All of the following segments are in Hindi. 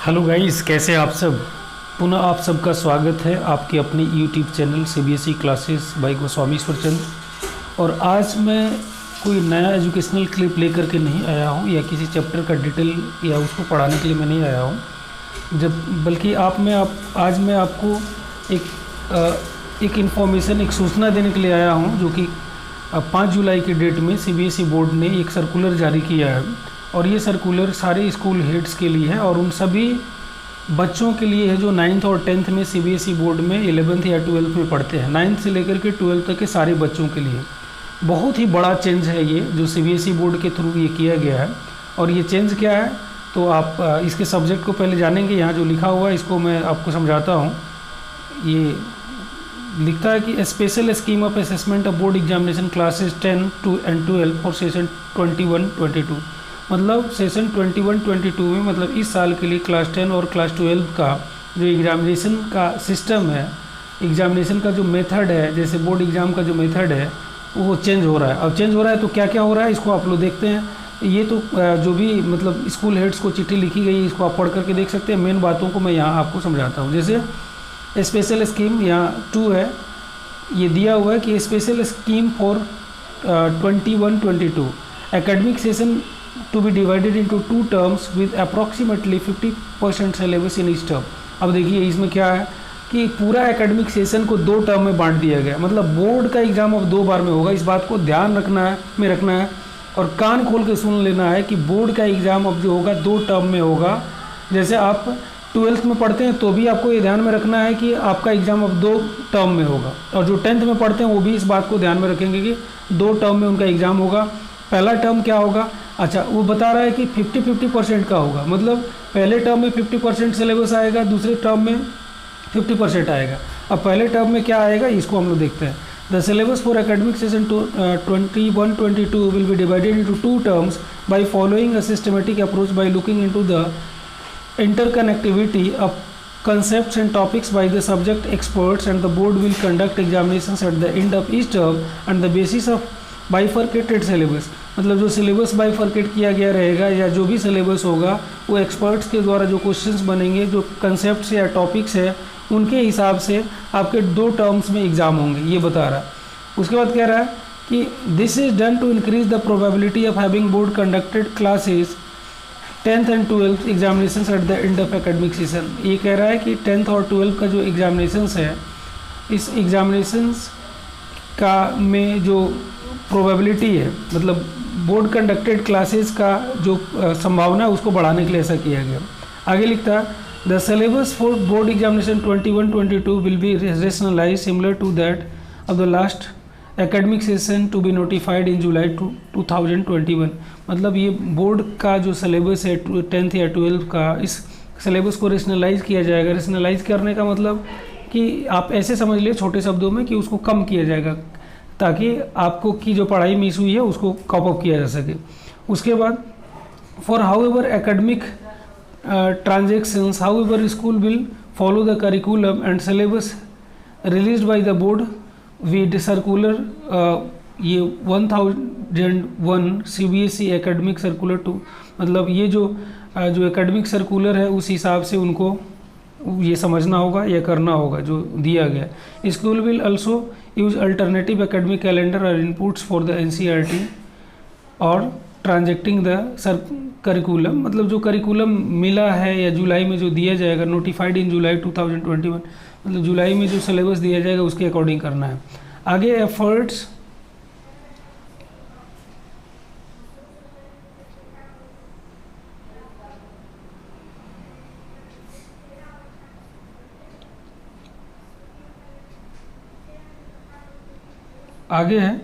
हेलो गाइस, कैसे आप सब। पुनः आप सबका स्वागत है आपके अपने YouTube channel CBSE classes bye Goswami Ishwarchand. और आज मैं कोई नया एजुकेशनल क्लिप लेकर के नहीं आया हूँ या किसी चैप्टर का डिटेल या उसको पढ़ाने के लिए मैं नहीं आया हूँ, बल्कि आज मैं आपको एक इन्फॉर्मेशन, एक सूचना देने के लिए आया हूँ, जो कि 5 जुलाई की डेट में सीबीएसई बोर्ड ने एक सर्कुलर जारी किया है। और ये सर्कुलर सारे स्कूल हेड्स के लिए है और उन सभी बच्चों के लिए है जो 9th और 10th में सीबीएसई बोर्ड में 11th या 12th में पढ़ते हैं। 9th से लेकर के 12th तक के सारे बच्चों के लिए बहुत ही बड़ा चेंज है ये, जो सीबीएसई बोर्ड के थ्रू ये किया गया है। और ये चेंज क्या है तो आप इसके सब्जेक्ट को पहले जानेंगे। यहाँ जो लिखा हुआ है इसको मैं आपको समझाता हूँ। ये लिखता है कि special scheme of assessment of board examination classes 10 and 12 for session 21-22। मतलब सेशन 21-22 में, मतलब इस साल के लिए क्लास 10 और क्लास 12 का जो एग्जामिनेशन का सिस्टम है, एग्जामिनेशन का जो मेथड है, जैसे बोर्ड एग्ज़ाम का जो मेथड है वो चेंज हो रहा है। अब चेंज हो रहा है तो क्या क्या हो रहा है इसको आप लोग देखते हैं। ये तो जो भी मतलब स्कूल हेड्स को चिट्ठी लिखी गई है इसको आप पढ़ करके देख सकते हैं। मेन बातों को मैं यहाँ आपको समझाता हूँ। जैसे स्पेशल स्कीम यहाँ 2 है, ये दिया हुआ है कि special scheme for 21-22 academic session to be divided into 2 terms with approximately 50% syllabus in each term। अब देखिए इसमें क्या है कि पूरा एकेडमिक सेशन को 2 टर्म में बांट दिया गया। मतलब बोर्ड का एग्ज़ाम अब 2 बार में होगा। इस बात को ध्यान रखना है और कान खोल के सुन लेना है कि बोर्ड का एग्ज़ाम अब जो होगा 2 टर्म में होगा। जैसे आप 12th में पढ़ते हैं तो भी आपको ये ध्यान में रखना है कि आपका एग्ज़ाम अब 2 टर्म में होगा, और जो 10th में पढ़ते हैं वो भी इस बात को ध्यान में रखेंगे कि 2 टर्म में उनका एग्ज़ाम होगा। पहला टर्म क्या होगा, अच्छा वो बता रहा है कि 50% का होगा। मतलब पहले टर्म में 50% सिलेबस आएगा, दूसरे टर्म में 50% आएगा। अब पहले टर्म में क्या आएगा इसको हम लोग देखते हैं। The syllabus for academic session 21-22 will B divided into 2 terms by following a systematic approach by looking into the interconnectivity of concepts and topics by the subject experts, and the board will conduct examinations at the end of each term on the basis of bifurcated syllabus. मतलब जो सिलेबस बाइफर्केट किया गया रहेगा या जो भी सिलेबस होगा वो एक्सपर्ट्स के द्वारा जो क्वेश्चंस बनेंगे, जो कंसेप्ट्स या टॉपिक्स है उनके हिसाब से आपके 2 टर्म्स में एग्ज़ाम होंगे, ये बता रहा है। उसके बाद कह रहा है कि this is done to increase the probability of having board conducted classes 10th and 12th examination at the end of academic session. ये कह रहा है कि 10th और 12th का जो एग्जामिनेशन है, इस एग्जामिनेशन का में जो प्रोबेबिलिटी है, मतलब बोर्ड कंडक्टेड क्लासेस का जो संभावना है उसको बढ़ाने के लिए ऐसा किया गया। आगे लिखता है the syllabus for board examination 21-22 will be rationalise similar to that of the last academic session to be notified in July 2021। मतलब ये बोर्ड का जो सिलेबस है 10th या 12th का, इस सिलेबस को रेशनलाइज किया जाएगा। रेशनलाइज करने का मतलब कि आप ऐसे समझ लिए छोटे शब्दों में कि उसको कम किया जाएगा ताकि आपको की जो पढ़ाई मिस हुई है उसको कॉप अप किया जा सके। उसके बाद for how ever academic transactions how ever school will follow the curriculum and syllabus release by the board with circular ये 1001 सीबीएसई एकेडमिक सर्कुलर 2। मतलब ये जो एकेडमिक सर्कुलर है उस हिसाब से उनको ये समझना होगा या करना होगा जो दिया गया। School will also use alternative academic calendar और इनपुट्स फॉर द एनसीईआरटी और ट्रांजेक्टिंग द करिकुलम। मतलब जो करिकुलम मिला है या जुलाई में जो दिया जाएगा, नोटिफाइड इन जुलाई 2021, मतलब जुलाई में जो सिलेबस दिया जाएगा उसके अकॉर्डिंग करना है। आगे एफर्ट्स आगे है,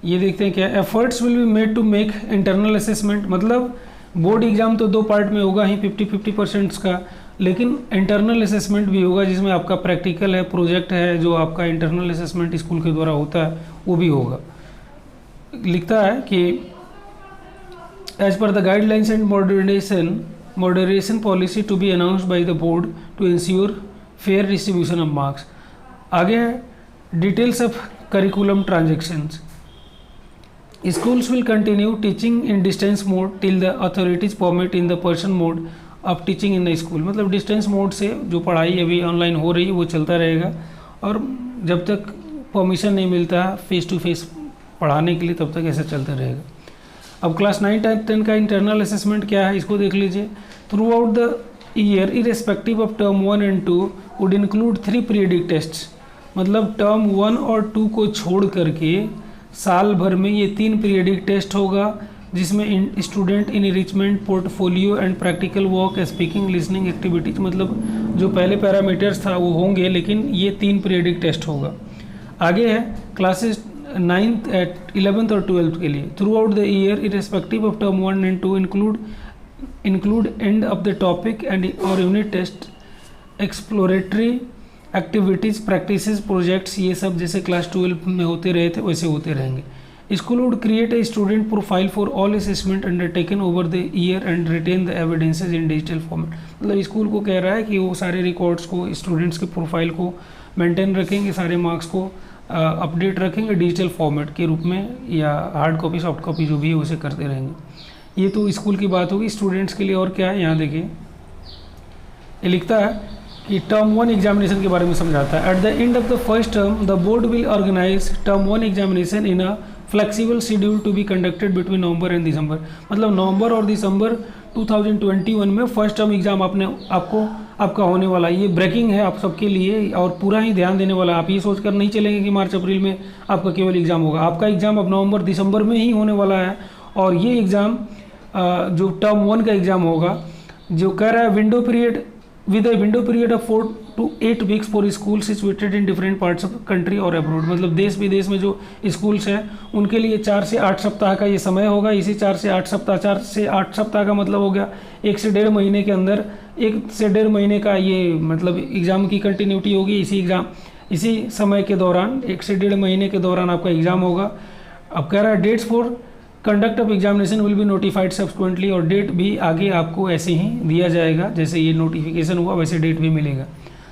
ये देखते हैं क्या। Efforts will be made to make internal assessment. मतलब बोर्ड एग्जाम तो 2 पार्ट में होगा ही 50-50% का, लेकिन इंटरनल असेसमेंट भी होगा जिसमें आपका प्रैक्टिकल है, प्रोजेक्ट है, जो आपका इंटरनल असेसमेंट स्कूल के द्वारा होता है वो भी होगा। लिखता है कि as per the guidelines and moderation policy to be announced by the board to ensure fair distribution of marks. आगे है details of curriculum transactions. Schools will continue teaching in distance mode till the authorities permit in the person mode of teaching in the school, मतलब डिस्टेंस मोड से जो पढ़ाई अभी ऑनलाइन हो रही है वो चलता रहेगा, और जब तक परमिशन नहीं मिलता फेस टू फेस पढ़ाने के लिए तब तक ऐसा चलता रहेगा। अब क्लास 9, 10 का इंटरनल असेसमेंट क्या है इसको देख लीजिए। Through out the year irrespective of term 1 and 2 would include 3 periodic tests, मतलब टर्म 1 और 2 को छोड़ करके साल भर में ये 3 पीरियडिक टेस्ट होगा, जिसमें student enrichment, portfolio and practical work, speaking, listening activities, मतलब जो पहले पैरामीटर्स था वो होंगे, लेकिन ये 3 पीरियडिक टेस्ट होगा। आगे है क्लासेस 9th, 11th और 12th के लिए। Throughout the year irrespective of term 1 and 2 include end of the topic end और unit test, exploratory activities, practices, projects, ये सब जैसे क्लास 12 में होते रहे थे वैसे होते रहेंगे। School would create a student profile for all assessment undertaken over the year and retain the evidences in digital format। मतलब स्कूल को कह रहा है कि वो सारे रिकॉर्ड्स को, स्टूडेंट्स के प्रोफाइल को मेंटेन रखेंगे, सारे मार्क्स को अपडेट रखेंगे डिजिटल फॉर्मेट के रूप में, या हार्ड कॉपी, सॉफ्ट कॉपी जो भी है उसे करते रहेंगे। ये तो स्कूल की बात होगी। स्टूडेंट्स के लिए और क्या है यहाँ देखिए, ये लिखता है कि टर्म 1 एग्जामिनेशन के बारे में समझाता है। At the end of the first term the board will organise term 1 examination in a flexible schedule to be conducted between November and December, मतलब नवंबर और दिसंबर 2021 में फर्स्ट टर्म एग्जाम आपका होने वाला है। ये ब्रेकिंग है आप सबके लिए और पूरा ही ध्यान देने वाला है। आप ये सोचकर नहीं चलेंगे कि मार्च अप्रैल में आपका केवल एग्जाम होगा, आपका एग्जाम अब नवंबर दिसंबर में ही होने वाला है। और ये एग्ज़ाम जो टर्म 1 का एग्ज़ाम होगा, जो कह रहा है window period with a window period of 4 to 8 weeks for school situated in different parts of country और अब्रोड, मतलब देश विदेश में जो स्कूल्स हैं उनके लिए 4 से 8 सप्ताह का ये समय होगा। इसी 4 से 8 सप्ताह का मतलब हो गया 1 से 1.5 महीने के अंदर, 1 से 1.5 महीने का ये मतलब एग्ज़ाम की कंटिन्यूटी होगी। इसी समय के दौरान 1 से 1.5 महीने के दौरान आपका एग्ज़ाम होगा। अब कह रहा है dates for conduct of examination will be notified subsequently, और डेट भी आगे आपको ऐसे ही दिया जाएगा, जैसे ये नोटिफिकेशन हुआ वैसे डेट भी मिलेगा।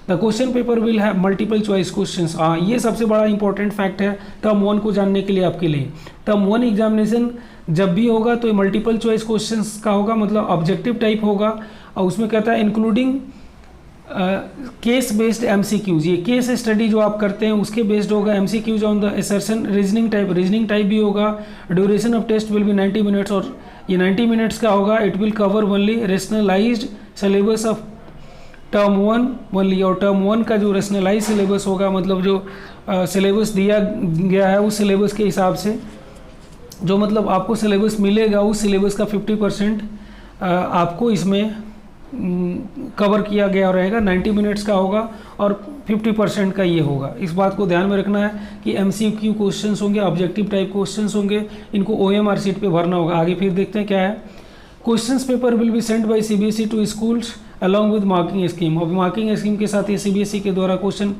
The question paper will have multiple choice questions. हाँ, ये सबसे बड़ा इंपॉर्टेंट फैक्ट है टर्म 1 को जानने के लिए आपके लिए। टर्म 1 एग्जामिनेशन जब भी होगा तो मल्टीपल चॉइस क्वेश्चंस का होगा, मतलब ऑब्जेक्टिव टाइप होगा, और उसमें कहता है इंक्लूडिंग केस बेस्ड एमसीक्यूज। ये केस स्टडी जो आप करते हैं उसके बेस्ड होगा। MCQs on the assertion, reasoning type भी होगा। Duration of test will be 90 minutes, और ये 90 मिनट्स का होगा। It will cover only rationalised syllabus of term 1 only, और टर्म 1 का जो रेशनलाइज सिलेबस होगा, मतलब जो सिलेबस दिया गया है उस सिलेबस के हिसाब से, जो मतलब आपको सिलेबस मिलेगा उस सिलेबस का 50% आपको इसमें कवर किया गया रहेगा। 90 मिनट्स का होगा और 50% का ये होगा। इस बात को ध्यान में रखना है कि एमसीक्यू क्वेश्चंस होंगे, ऑब्जेक्टिव टाइप क्वेश्चंस होंगे, इनको ओएमआर शीट पे भरना होगा। आगे फिर देखते हैं क्या है। Questions paper will be sent by CBSE to schools along with marking scheme, और मार्किंग स्कीम के साथ ये सीबीएसई के द्वारा क्वेश्चन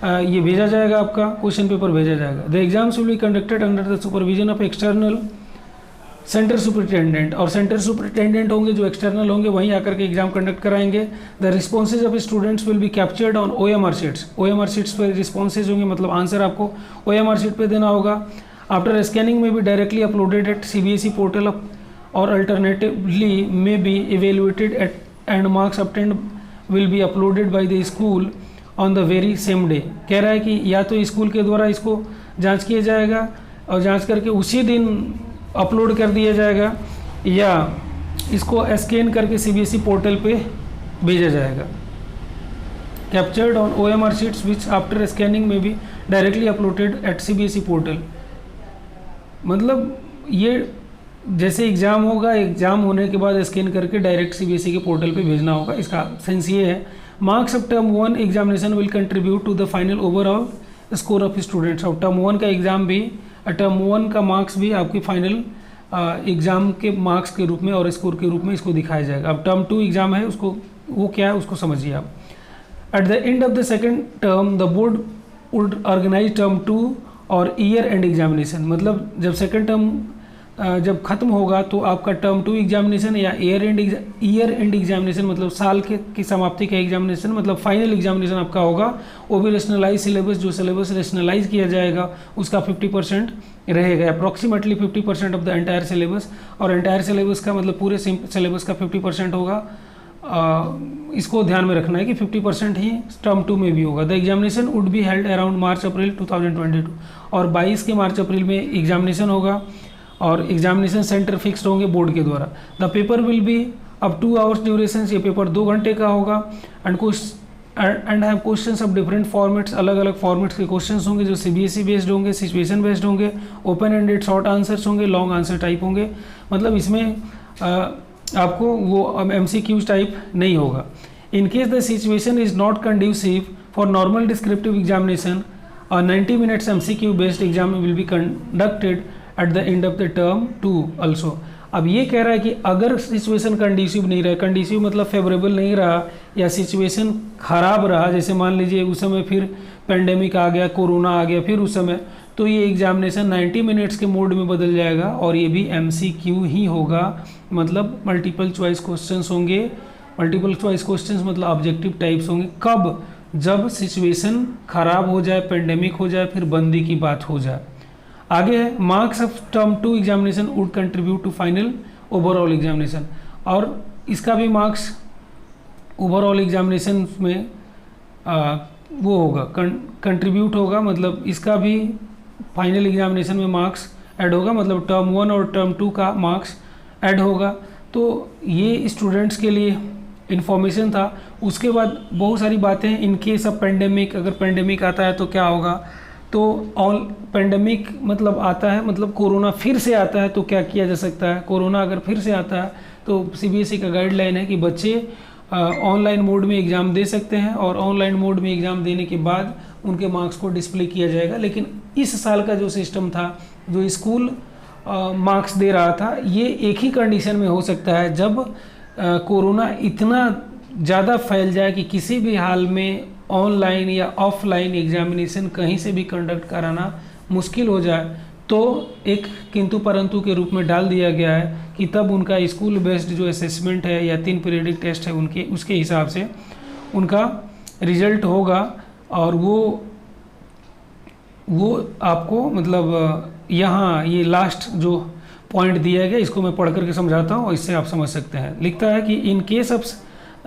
ये भेजा जाएगा, आपका क्वेश्चन पेपर भेजा जाएगा। The exams will be conducted under the supervision of external centre superintendent, और सेंटर सुपरिटेंडेंट होंगे जो एक्सटर्नल होंगे, वहीं आकर के एग्जाम कंडक्ट कराएंगे। The responses of students will be captured on OMR sheets. OMR sheets पर रिस्पॉन्सेज होंगे, मतलब आंसर आपको ओएमआर शीट पे देना होगा। After scanning may be directly uploaded at CBSE portal of, और alternatively may be evaluated at and marks obtained will be uploaded by the school on the very same day. कह रहा है कि या तो स्कूल के द्वारा इसको जांच किया जाएगा और जांच करके उसी दिन अपलोड कर दिया जाएगा, या इसको स्कैन करके सीबीएसई पोर्टल पे भेजा जाएगा। Captured on OMR sheets which after scanning में भी directly uploaded at CBSE portal, मतलब ये जैसे एग्ज़ाम होगा, एग्ज़ाम होने के बाद स्कैन करके डायरेक्ट सीबीएसई के पोर्टल पे भेजना होगा। इसका सेंस ये है। Marks of term 1 examination will contribute to the final overall score of students. और टर्म 1 का एग्ज़ाम भी, टर्म 1 का मार्क्स भी आपके फाइनल एग्ज़ाम के मार्क्स के रूप में और स्कोर के रूप में इसको दिखाया जाएगा। अब टर्म 2 एग्ज़ाम है, उसको वो क्या है उसको समझिए आप। At the end of the second term the board would organise term 2 और ईयर एंड एग्जामिनेशन, मतलब जब सेकेंड टर्म जब खत्म होगा तो आपका टर्म 2 एग्जामिनेशन या ईयर एंड एग्जामिनेशन, मतलब साल की समाप्ति का एग्जामिनेशन, मतलब फाइनल एग्जामिनेशन आपका होगा। वो भी रेशनलाइज सिलेबस, जो सिलेबस रेशनलाइज किया जाएगा उसका 50% रहेगा, approximately 50% of the entire syllabus. और एंटायर सिलेबस का मतलब पूरे सिलेबस का 50% होगा। इसको ध्यान में रखना है कि 50% ही टर्म 2 में भी होगा। The examination would be held around March April 2022 और 22 के मार्च अप्रैल में एग्जामिनेशन होगा और एग्जामिनेशन सेंटर फिक्स्ड होंगे बोर्ड के द्वारा। द पेपर विल बी अब 2 आवर्स ड्यूरेशन, ये पेपर 2 घंटे का होगा and have questions of different formats, अलग अलग फॉर्मेट्स के क्वेश्चंस होंगे जो सीबीएसई बेस्ड होंगे, सिचुएशन बेस्ड होंगे, ओपन एंडेड शॉर्ट आंसर्स होंगे, लॉन्ग आंसर टाइप होंगे। मतलब इसमें आपको वो MCQs टाइप नहीं होगा। इन case the situation is not conducive for normal descriptive examination और 90 minutes MCQ based exam will be conducted at the end of the term 2 also. अब ये कह रहा है कि अगर सिचुएशन कंडीसिव नहीं रहा, कंडीसिव मतलब फेवरेबल नहीं रहा या सिचुएशन खराब रहा, जैसे मान लीजिए उस समय फिर पेंडेमिक आ गया, कोरोना आ गया, फिर उस समय तो ये एग्जामिनेशन 90 मिनट्स के मोड में बदल जाएगा और ये भी MCQ ही होगा। मतलब मल्टीपल चॉइस क्वेश्चंस होंगे। मल्टीपल चॉइस क्वेश्चंस मतलब ऑब्जेक्टिव टाइप्स होंगे। कब? जब सिचुएशन खराब हो जाए, पेंडेमिक हो जाए, फिर बंदी की बात हो जाए। आगे है marks of term 2 examination would contribute to final overall examination, और इसका भी मार्क्स ओवरऑल एग्जामिनेशन में वो होगा, कंट्रीब्यूट होगा। मतलब इसका भी फाइनल एग्जामिनेशन में मार्क्स ऐड होगा, मतलब टर्म 1 और टर्म 2 का मार्क्स ऐड होगा। तो ये स्टूडेंट्स के लिए इन्फॉर्मेशन था। उसके बाद बहुत सारी बातें, इन केस ऑफ पेंडेमिक, अगर पेंडेमिक आता है तो क्या होगा, तो ऑल पेंडेमिक मतलब आता है, मतलब कोरोना फिर से आता है तो क्या किया जा सकता है। कोरोना अगर फिर से आता है तो सीबीएसई का गाइडलाइन है कि बच्चे ऑनलाइन मोड में एग्ज़ाम दे सकते हैं और ऑनलाइन मोड में एग्ज़ाम देने के बाद उनके मार्क्स को डिस्प्ले किया जाएगा। लेकिन इस साल का जो सिस्टम था, जो स्कूल मार्क्स दे रहा था, ये एक ही कंडीशन में हो सकता है जब कोरोना इतना ज़्यादा फैल जाए कि किसी भी हाल में ऑनलाइन या ऑफलाइन एग्जामिनेशन कहीं से भी कंडक्ट कराना मुश्किल हो जाए, तो एक किंतु परंतु के रूप में डाल दिया गया है कि तब उनका स्कूल बेस्ड जो असेसमेंट है या 3 पीरियडिक टेस्ट है उनके, उसके हिसाब से उनका रिजल्ट होगा। और वो आपको मतलब यहाँ ये लास्ट जो पॉइंट दिया गया, इसको मैं पढ़ करके समझाता हूँ और इससे आप समझ सकते हैं। लिखता है कि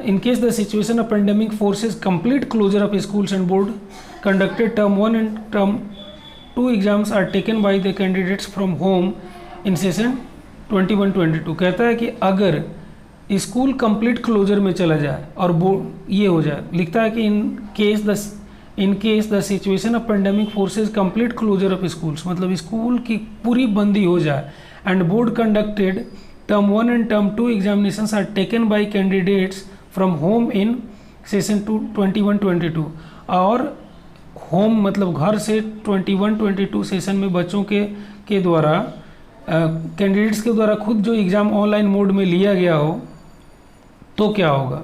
in case the situation of pandemic forces complete closure of schools and board conducted term 1 and term 2 exams are taken by the candidates from home in session 21-22। कहता है कि अगर स्कूल कंप्लीट क्लोजर में चला जाए और बोर्ड ये हो जाए, लिखता है कि in case the situation of pandemic forces complete closure of schools, मतलब स्कूल की पूरी बंदी हो जाए, and board conducted term 1 and term 2 examinations are taken by candidates from home in session 21-22, और होम मतलब घर से 21-22 सेशन में बच्चों के द्वारा कैंडिडेट्स के द्वारा खुद जो एग्ज़ाम ऑनलाइन मोड में लिया गया हो, तो क्या होगा।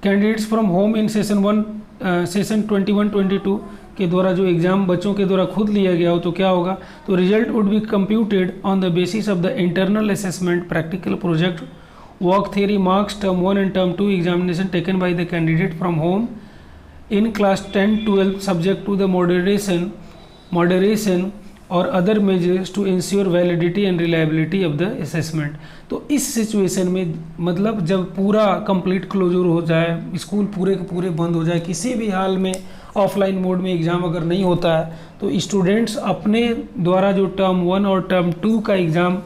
Candidates from home in session 21-22 के द्वारा जो एग्ज़ाम बच्चों के द्वारा खुद लिया गया हो तो क्या होगा, तो result would be computed on the basis of the internal assessment, practical project, work theory marks, term 1 and term 2 examination taken by the candidate from home in class 10-12 subject to the moderation और other measures to ensure validity and reliability of the assessment. तो इस सिचुएशन में मतलब जब पूरा कंप्लीट क्लोजर हो जाए, स्कूल पूरे के पूरे बंद हो जाए, किसी भी हाल में ऑफलाइन मोड में एग्ज़ाम अगर नहीं होता है, तो स्टूडेंट्स अपने द्वारा जो टर्म 1 और टर्म 2 का एग्ज़ाम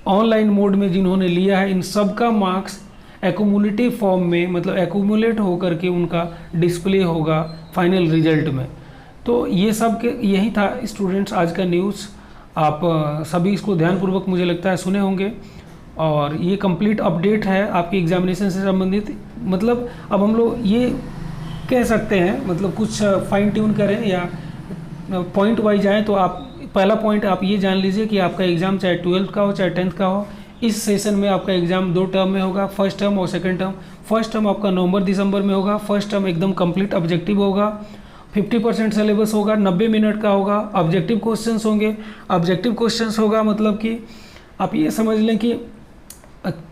ऑनलाइन मोड में जिन्होंने लिया है, इन सब का मार्क्स एक्यूमुलेटिव फॉर्म में, मतलब एक्यूमुलेट होकर के उनका डिस्प्ले होगा फाइनल रिजल्ट में। तो ये सब के यही था स्टूडेंट्स आज का न्यूज़। आप सभी इसको ध्यानपूर्वक मुझे लगता है सुने होंगे, और ये कंप्लीट अपडेट है आपकी एग्जामिनेशन से संबंधित। मतलब अब हम लोग ये कह सकते हैं, मतलब कुछ फाइन ट्यून करें या पॉइंट वाइज आए, तो आप पहला पॉइंट आप ये जान लीजिए कि आपका एग्ज़ाम चाहे 12th का हो चाहे 10th का हो, इस सेशन में आपका एग्ज़ाम 2 टर्म में होगा, फर्स्ट टर्म और सेकंड टर्म। फर्स्ट टर्म आपका नवंबर-दिसंबर में होगा। फर्स्ट टर्म एकदम कंप्लीट ऑब्जेक्टिव होगा, 50% सिलेबस होगा, 90 मिनट का होगा, ऑब्जेक्टिव क्वेश्चंस होंगे। ऑब्जेक्टिव क्वेश्चंस होगा मतलब कि आप ये समझ लें कि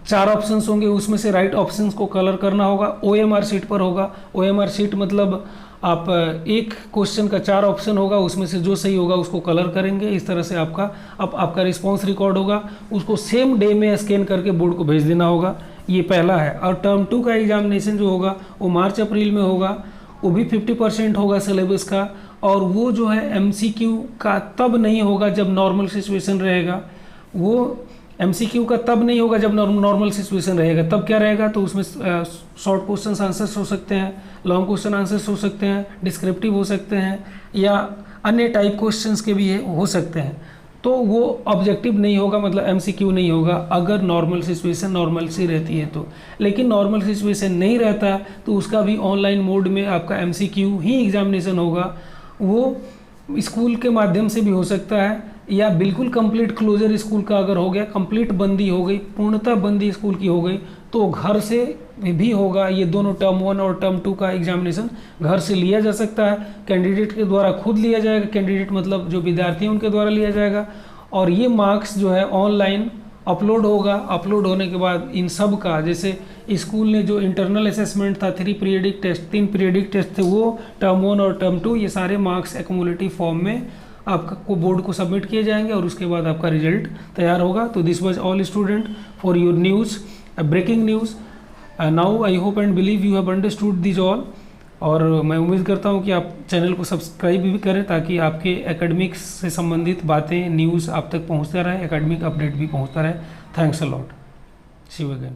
4 ऑप्शंस होंगे, उसमें से राइट ऑप्शंस को कलर करना होगा। OMR शीट पर होगा। OMR शीट मतलब आप एक क्वेश्चन का 4 ऑप्शन होगा, उसमें से जो सही होगा उसको कलर करेंगे, इस तरह से आपका रिस्पॉन्स रिकॉर्ड होगा, उसको सेम डे में स्कैन करके बोर्ड को भेज देना होगा। ये पहला है। और टर्म 2 का एग्जामिनेशन जो होगा वो मार्च अप्रैल में होगा, वो भी 50% होगा सिलेबस का, और वो जो है MCQ का तब नहीं होगा जब नॉर्मल सिचुएशन रहेगा, वो MCQ का तब नहीं होगा जब नॉर्मल सिचुएशन रहेगा। तब क्या रहेगा, तो उसमें शॉर्ट क्वेश्चन आंसर्स हो सकते हैं, लॉन्ग क्वेश्चन आंसर्स हो सकते हैं, डिस्क्रिप्टिव हो सकते हैं, या अन्य टाइप क्वेश्चंस के भी हो सकते हैं। तो वो ऑब्जेक्टिव नहीं होगा, मतलब MCQ नहीं होगा अगर नॉर्मल सिचुएशन नॉर्मल सी रहती है तो। लेकिन नॉर्मल सिचुएशन नहीं रहता तो उसका भी ऑनलाइन मोड में आपका MCQ ही एग्जामिनेशन होगा। वो स्कूल के माध्यम से भी हो सकता है, या बिल्कुल कंप्लीट क्लोजर स्कूल का अगर हो गया, कंप्लीट बंदी हो गई, पूर्णतः बंदी स्कूल की हो गई, तो घर से भी होगा। ये दोनों टर्म 1 और टर्म 2 का एग्जामिनेशन घर से लिया जा सकता है, कैंडिडेट के द्वारा खुद लिया जाएगा, कैंडिडेट मतलब जो विद्यार्थी हैं उनके द्वारा लिया जाएगा, और ये मार्क्स जो है ऑनलाइन अपलोड होगा। अपलोड होने के बाद इन सब का, जैसे स्कूल ने जो इंटरनल असेसमेंट था 3 पीरियडिक टेस्ट थे, वो टर्म 1 और टर्म 2, ये सारे मार्क्स एक्यूमुलेटिव फॉर्म में आपको बोर्ड को सबमिट किए जाएंगे, और उसके बाद आपका रिजल्ट तैयार होगा। तो this was all student for your news, breaking news. Now I hope and believe you have understood this all, और मैं उम्मीद करता हूँ कि आप चैनल को सब्सक्राइब भी करें ताकि आपके एकेडमिक्स से संबंधित बातें, न्यूज़ आप तक पहुँचता रहे, एकेडमिक अपडेट भी पहुँचता रहे। Thanks a lot, see you again.